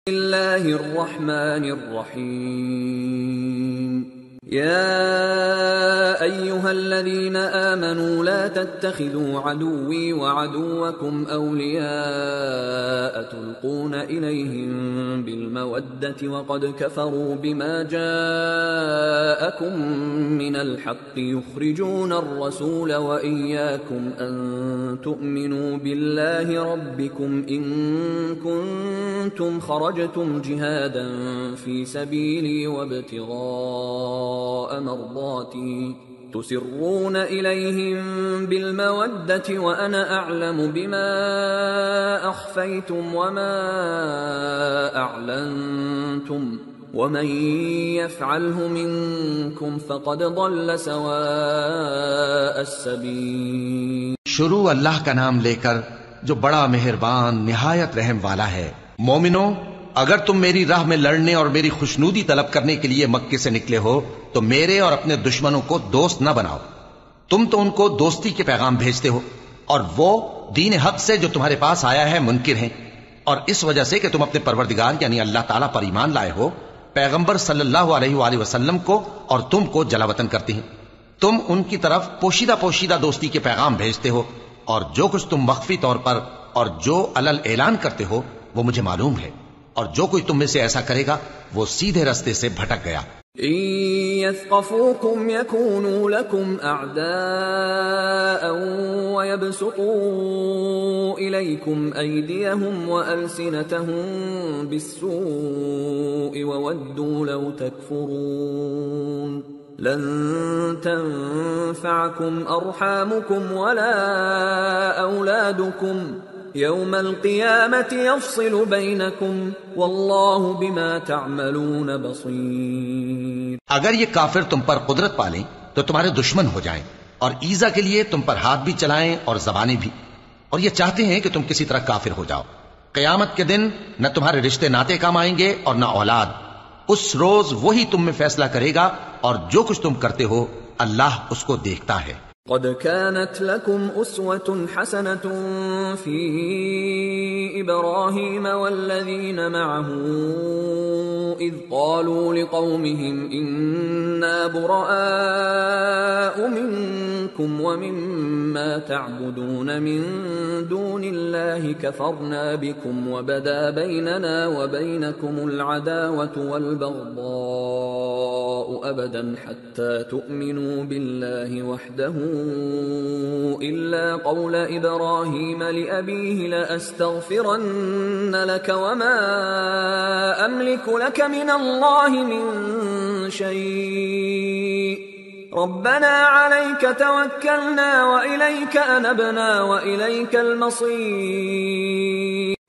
الله الرحمن الرحيم يا أيها الذين آمنوا لا تتخذوا عدوي وعدوكم أولياء تلقون إليهم بالمودة وقد كفروا بما جاءكم من الحق يخرجون الرسول وإياكم أن تؤمنوا بالله ربكم إن كنتم خرجتم جهادا في سبيلي وابتغاء مرضاتي تسرون إليهم بالمودة وأنا أعلم بما أخفيتم وما أعلنتم ومن يفعله منكم فقد ضل سواء السبيل. شروع اللہ کا نام لے کر جو بڑا مہربان نہایت رحم والا ہے. مومنو، اگر تم میری راہ میں لڑنے اور میری خوشنودی طلب کرنے کے لیے مکے سے نکلے ہو تو میرے اور اپنے دشمنوں کو دوست نہ بناؤ. تم تو ان کو دوستی کے پیغام بھیجتے ہو اور وہ دین حق سے جو تمہارے پاس آیا ہے منکر ہیں، اور اس وجہ سے کہ تم اپنے پروردگار یعنی اللہ تعالیٰ پر ایمان لائے ہو، پیغمبر صلی اللہ علیہ وآلہ وسلم کو اور تم کو جلا وطن کرتے ہیں. تم ان کی طرف پوشیدہ دوستی کے پیغام بھیجتے ہو، اور جو کچھ تم مخفی طور پر اور جو علل اعلان کرتے ہو وہ مجھے معلوم ہے، اور جو کوئی تم میں سے ایسا کرے گا وہ سیدھے رستے سے بھٹک گیا. إن يثقفوكم يكونوا لكم أعداء ويبسطوا إليكم أيديهم وألسنتهم بالسوء وودوا لو تكفرون لن تنفعكم أرحامكم ولا أولادكم يوم القيامة يفصل بينكم والله بما تعملون بصير. اگر یہ کافر تم پر قدرت پالیں تو تمہارے دشمن ہو جائیں اور ایذا کے لیے تم پر ہاتھ بھی چلائیں اور زبانیں بھی، اور یہ چاہتے ہیں کہ تم کسی طرح کافر ہو جاؤ. قیامت کے دن نہ تمہارے رشتے ناتے کام آئیں گے اور نہ اولاد. اس روز وہی تم میں فیصلہ کرے گا، اور جو کچھ تم کرتے ہو اللہ اس کو دیکھتا ہے. قد كانت لكم أسوة حسنة في إبراهيم والذين معه إذ قالوا لقومهم إنا براء منكم ومما تعبدون من دون الله كفرنا بكم وبدا بيننا وبينكم العداوة والبغضاء أبدا حتى تؤمنوا بالله وحده إلا قول إبراهيم لأبيه لأستغفرن لك وما أملك لك من الله من شيء ربنا عليك توكلنا وإليك أنبنا وإليك المصير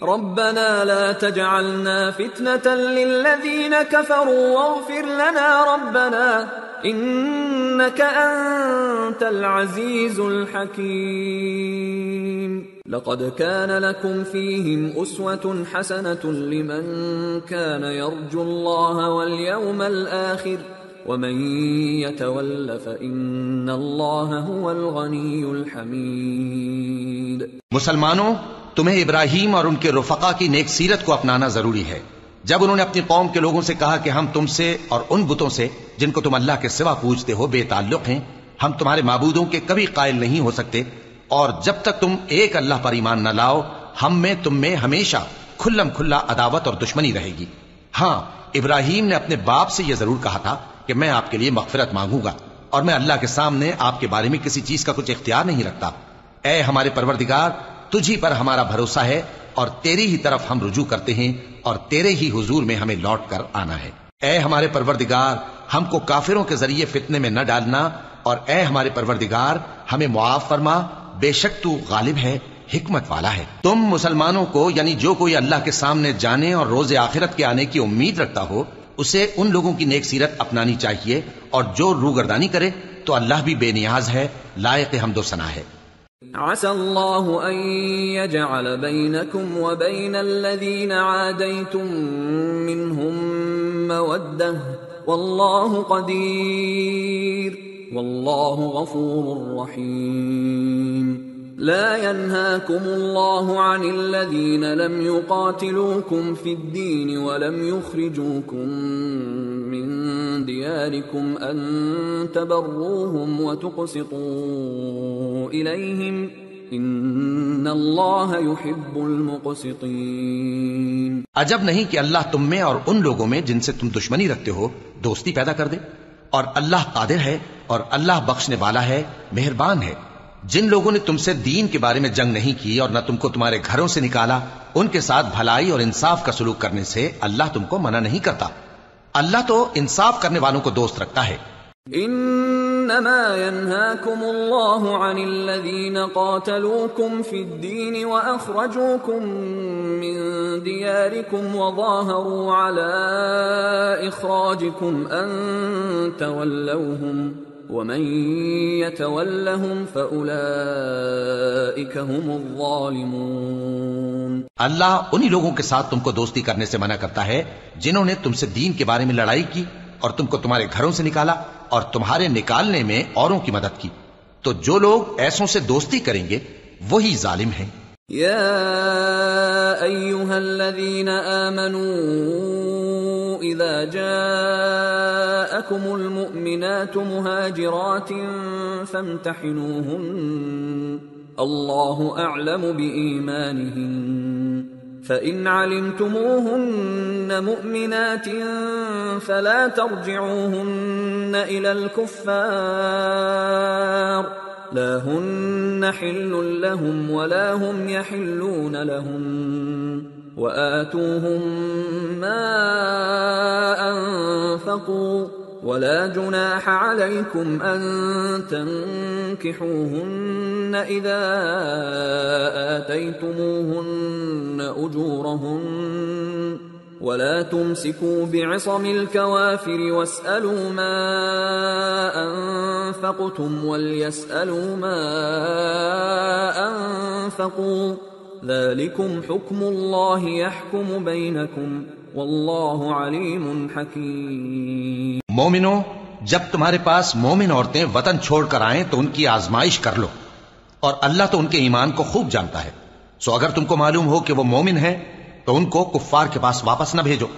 ربنا لا تجعلنا فتنة للذين كفروا واغفر لنا ربنا إنك أنت العزيز الحكيم. لقد كان لكم فيهم أسوة حسنة لمن كان يرجو الله واليوم الآخر ومن يتول فإن الله هو الغني الحميد. مسلمانوں، تمہیں ابراہیم اور ان کے رفقا کی نیک سیرت کو اپنانا ضروری ہے. جب انہوں نے اپنی قوم کے لوگوں سے کہا کہ ہم تم سے اور ان بتوں سے جن کو تم اللہ کے سوا پوجتے ہو بے تعلق ہیں، ہم تمہارے معبودوں کے کبھی قائل نہیں ہو سکتے، اور جب تک تم ایک اللہ پر ایمان نہ لاؤ ہم میں تم میں ہمیشہ کھلم کھلا عداوت اور دشمنی رہے گی. ہاں، ابراہیم نے اپنے باپ سے یہ ضرور کہا تھا کہ میں آپ کے لیے مغفرت مانگوں گا، اور میں اللہ کے سامنے آپ کے بارے میں کسی چیز کا کچھ اختیار نہیں رکھتا. اے ہمارے پروردگار، تجھی پر ہمارا بھروسہ ہے اور تیری ہی طرف ہم رجوع کرتے ہیں اور تیرے ہی حضور میں ہمیں لوٹ کر آنا ہے. اے ہمارے پروردگار، ہم کو کافروں کے ذریعے فتنے میں نہ ڈالنا، اور اے ہمارے پروردگار ہمیں معاف فرما، بے شک تو غالب ہے، حکمت والا ہے. تم مسلمانوں کو یعنی جو کوئی اللہ کے سامنے جانے اور روز آخرت کے آنے کی امید رکھتا ہو اسے ان لوگوں کی نیک سیرت اپنانی چاہیے، اور جو روگردانی کرے تو اللہ بھی بے نیاز ہے، لائق حمد و ثنا ہے. عسى الله أن يجعل بينكم وبين الذين عاديتم منهم مودة والله قدير والله غفور رحيم. لا ينهاكم الله عن الذين لم يقاتلوكم في الدين ولم يخرجوكم من دياركم أن تبروهم وتقسطوا إليهم ان اللہ یحب المقسطین۔ عجب نہیں کہ اللہ تم میں اور ان لوگوں میں جن سے تم دشمنی رکھتے ہو دوستی پیدا کر دے، اور اللہ قادر ہے اور اللہ بخشنے والا ہے، مہربان ہے۔ جن لوگوں نے تم سے دین کے بارے میں جنگ نہیں کی اور نہ تم کو تمہارے گھروں سے نکالا، ان کے ساتھ بھلائی اور انصاف کا سلوک کرنے سے اللہ تم کو منع نہیں کرتا۔ اللہ تو انصاف کرنے والوں کو دوست رکھتا ہے۔ انما ينهاكم الله عن الذين قاتلوكم في الدين واخرجوكم من دياركم وظاهروا على اخراجكم ان تولوهم ومن يتولهم فاولئك هم الظالمون۔ اللہ انہی لوگوں کے ساتھ تم کو دوستی کرنے سے منع کرتا ہے جنہوں نے تم سے دین کے بارے میں لڑائی کی اور تم کو تمہارے گھروں سے نکالا اور تمہارے نکالنے میں اوروں کی مدد کی، تو جو لوگ ایسوں سے دوستی کریں گے وہی ظالم ہیں۔ یا ایھا الذین آمنوا اذا جاءکم المؤمنات مہاجرات فامتحنوہن اللہ اعلم بإیمانہن فَإِنْ عَلِمْتُمُوهُنَّ مُؤْمِنَاتٍ فَلَا تَرْجِعُوهُنَّ إِلَى الْكُفَّارِ لَا هُنَّ حِلٌّ لَهُمْ وَلَا هُمْ يَحِلُّونَ لَهُمْ وَآتُوهُمْ مَا أَنفَقُوا ولا جناح عليكم أن تنكحوهن إذا آتيتموهن أجورهن ولا تمسكوا بعصم الكوافر واسألوا ما أنفقتم وليسألوا ما أنفقوا ذلكم حكم الله يحكم بينكم واللہ علیم حکیم۔ مومنو، جب تمہارے پاس مومن عورتیں وطن چھوڑ کر آئیں تو ان کی آزمائش کر لو، اور اللہ تو ان کے ایمان کو خوب جانتا ہے۔ سو اگر تم کو معلوم ہو کہ وہ مومن ہیں تو ان کو کفار کے پاس واپس نہ بھیجو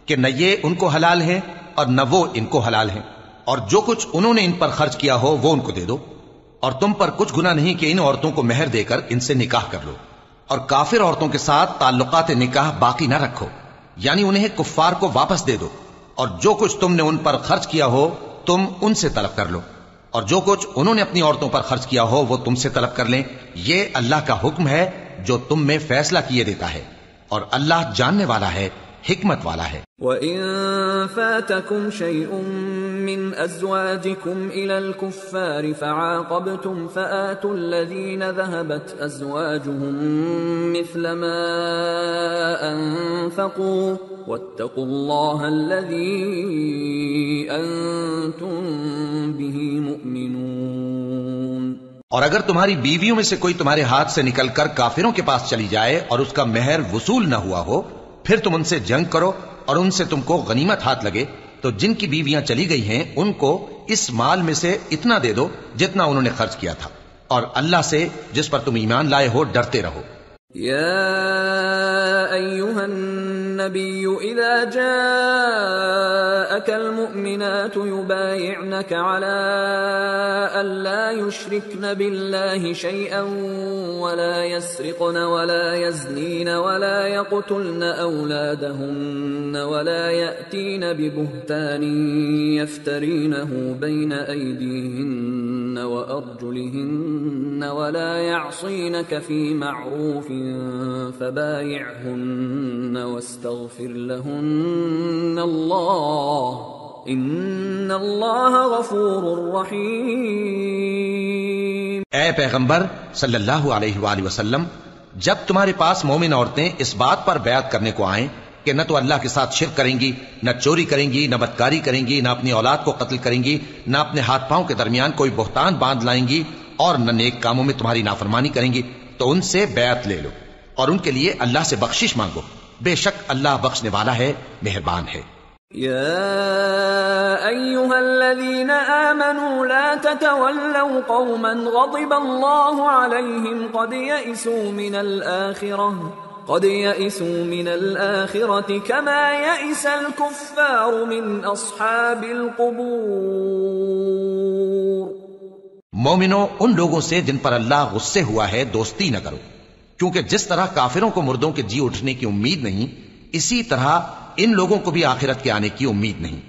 کہ نہ یہ ان کو حلال ہیں اور نہ وہ ان کو حلال ہیں، اور جو کچھ انہوں نے ان پر خرچ کیا ہو وہ ان کو دے دو، اور تم پر کچھ گناہ نہیں کہ ان عورتوں کو مہر دے کر ان سے نکاح کر لو، اور کافر عورتوں کے ساتھ تعلقات نکاح باقی نہ رکھو، یعنی انہیں کفار کو واپس دے دو، اور جو کچھ تم نے ان پر خرچ کیا ہو تم ان سے طلب کر لو، اور جو کچھ انہوں نے اپنی عورتوں پر خرچ کیا ہو وہ تم سے طلب کر لیں۔ یہ اللہ کا حکم ہے جو تم میں فیصلہ کیے دیتا ہے، اور اللہ جاننے والا ہے، حکمت والا ہے۔ وَإِن فَاتَكُمْ شَيْءٌ مِّنْ أَزْوَاجِكُمْ إِلَى الْكُفَّارِ فَعَاقَبْتُمْ فَآتُوا الَّذِينَ ذَهَبَتْ أَزْوَاجُهُم مِّثْلَ مَا أَنفَقُوا وَاتَّقُوا اللَّهَ الَّذِي أَنتُم بِهِ مُؤْمِنُونَ۔ اور اگر تمہاری بیویوں میں سے کوئی تمہارے ہاتھ سے نکل کر کافروں کے پاس چلی جائے اور اس کا مہر وصول نہ ہوا ہو، پھر تم ان سے جنگ کرو اور ان سے تم کو غنیمت ہاتھ لگے، تو جن کی بیویاں چلی گئی ہیں ان کو اس مال میں سے اتنا دے دو جتنا انہوں نے خرچ کیا تھا، اور اللہ سے جس پر تم ایمان لائے ہو ڈرتے رہو۔ یا ایھا النبی اذا جاءک المؤمنات یبایعنک علی الا یشرکن باللہ شیئا ولا يسرقن ولا يزنین ولا يقتلن اولادهن ولا يأتین ببہتان یفترینہ بین ایدیہن وارجلہن ولا يعصینک فی معروف فبايعهن واستغفر لهن الله ان اللہ غفور رحیم۔ اے پیغمبر صلی اللہ علیہ وآلہ وسلم، جب تمہارے پاس مومن عورتیں اس بات پر بیعت کرنے کو آئیں کہ نہ تو اللہ کے ساتھ شرک کریں گی، نہ چوری کریں گی، نہ بدکاری کریں گی، نہ اپنی اولاد کو قتل کریں گی، نہ اپنے ہاتھ پاؤں کے درمیان کوئی بہتان باندھ لائیں گی، اور نہ نیک کاموں میں تمہاری نافرمانی کریں گی، تو ان سے بیعت لے لو اور ان کے لیے اللہ سے بخشش مانگو، بے شک اللہ بخشنے والا ہے، مہربان ہے۔ يا أيها الذين آمنوا لا تتولوا قوما غضب الله عليهم قد يئسوا من الآخرة كما يئس الكفار من أصحاب القبور. مومنو، ان لوگوں سے جن پر اللہ غصے ہوا ہے دوستی نہ کرو، کیونکہ جس طرح کافروں کو مردوں کے جی اٹھنے کی امید نہیں، اسی طرح ان لوگوں کو بھی آخرت کے آنے کی امید نہیں.